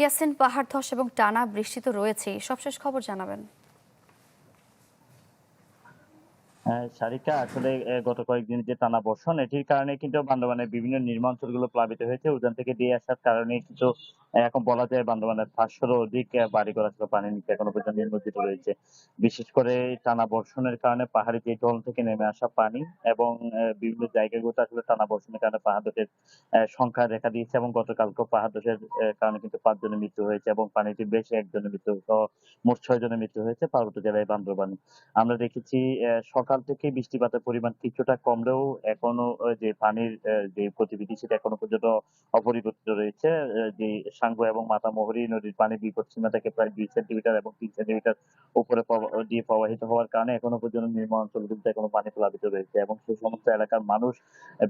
ইয়াসিন, পাহাড় ধস এবং টানা বৃষ্টি তো রয়েছেই, সবশেষ খবর জানাবেন। হ্যাঁ, সারিকা আসলে গত কয়েকদিন যে টানা বর্ষণ এটির কারণে কিন্তু বান্দরবানের বিভিন্ন নির্মাঞ্চলগুলো প্লাবিত হয়েছে। উজান থেকে দিয়ে আসার কারণে কিন্তু এখন বলা যায় বান্দরবানের ৫০০-রও অধিক বাড়িঘর আসলে পানির নিচে এখনো পর্যন্ত নিমজ্জিত রয়েছে। বিশেষ করে টানা বর্ষণের কারণে পাহাড়ি যে ঢল থেকে নেমে আসা পানি এবং বিভিন্ন জায়গাগুলোতে আসলে টানা বর্ষণের কারণে পাহাড় ধসের সংখ্যা দেখা দিয়েছে এবং গতকালকেও পাহাড় ধসের কারণে কিন্তু ৫ জনের মৃত্যু হয়েছে এবং পানিতে বেশি একজনের মৃত্যু সহ মোট ৬ জনের মৃত্যু হয়েছে পার্বত্য জেলায় বান্দরবানে। আমরা দেখেছি সকাল থেকে বৃষ্টিপাতের পরিমাণ কিছুটা কমলেও এখনো যে পানির যে গতিবিধি সেটা এখনো পর্যন্ত অপরিবর্তিত রয়েছে। যে সাঙ্গু এবং মাতামুহুরী নদীর পানি বিপদসীমা থেকে প্রায় ২ সেন্টিমিটার এবং ৩ সেন্টিমিটার উপরে দিয়ে প্রবাহিত হওয়ার কারণে এখনো পর্যন্ত নিম্ন অঞ্চলগুলোতে এখনো পানি প্লাবিত রয়েছে এবং সেই সমস্ত এলাকার মানুষ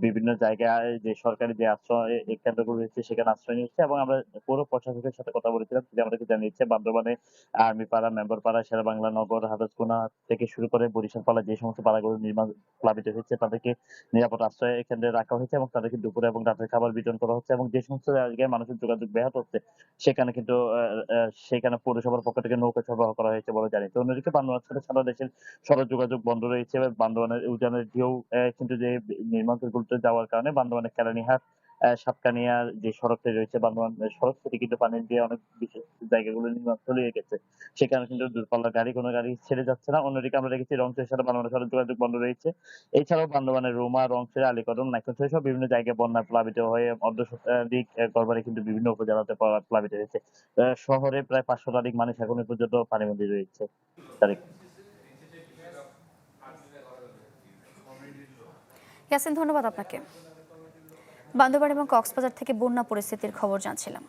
বিভিন্ন জায়গায় যে সরকারি যে আশ্রয় কেন্দ্রগুলো রয়েছে সেখানে আশ্রয় নিচ্ছে এবং আমরা পৌর প্রশাসকের সাথে কথা বলেছিলাম। তিনি আমাদেরকে জানিয়েছে বান্দরবানে আর্মিপাড়া, মেম্বারপাড়া, শেরেবাংলা নগর, হাদাসকুনা থেকে শুরু করে বরিশাল পাড়া যে সমস্ত পাড়াগুলো প্লাবিত হয়েছে তাদেরকে নিরাপদ আশ্রয় কেন্দ্রে রাখা হয়েছে এবং তাদেরকে দুপুরে এবং রাতের খাবার বিতরণ করা হচ্ছে এবং যে সমস্ত জায়গায় মানুষের যোগাযোগ ব্যাহত হচ্ছে সেখানে কিন্তু সেখানে পৌরসভার পক্ষ থেকে নৌকা সরবরাহ করা হয়েছে বলে জানি। তো অন্যদিকে বান্দরবান ছাড়া সারা দেশের সড়ক যোগাযোগ বন্ধ রয়েছে। বান্দরবানের উজানের ঢেউ কিন্তু যে নির্মাঞ্চলগুলোতে যাওয়ার কারণে বান্দরবানের কেরানীহাট সাতকানিয়া যে সড়কটি রয়েছে বান্দরবান সড়ক সেটি কিন্তু পানি দিয়ে অনেক বিশেষ জায়গাগুলো নির্মাঞ্চল হয়ে গেছে। সেখানে কিন্তু দূরপাল্লার গাড়ি কোনো গাড়ি ছেড়ে যাচ্ছে না। অন্যদিকে আমরা দেখেছি রংপুরের সাথে বান্দরবানের সড়ক যোগাযোগ বন্ধ রয়েছে। এছাড়াও বান্দরবানের রুমা, রংপুর, আলীকদম, নাইক্ষ্যংছড়ি সহ বিভিন্ন জায়গায় বন্যায় প্লাবিত হয়ে অর্ধ শতাধিক ঘরবাড়ি কিন্তু বিভিন্ন উপজেলাতে প্লাবিত হয়েছে। শহরে প্রায় ৫০০ শতাধিক মানুষ এখনো পর্যন্ত পানিবন্দী রয়েছে। তারিক। ইয়াসিন, ধন্যবাদ আপনাকে। বান্দরবান এবং কক্সবাজার থেকে বন্যা পরিস্থিতির খবর জানছিলাম।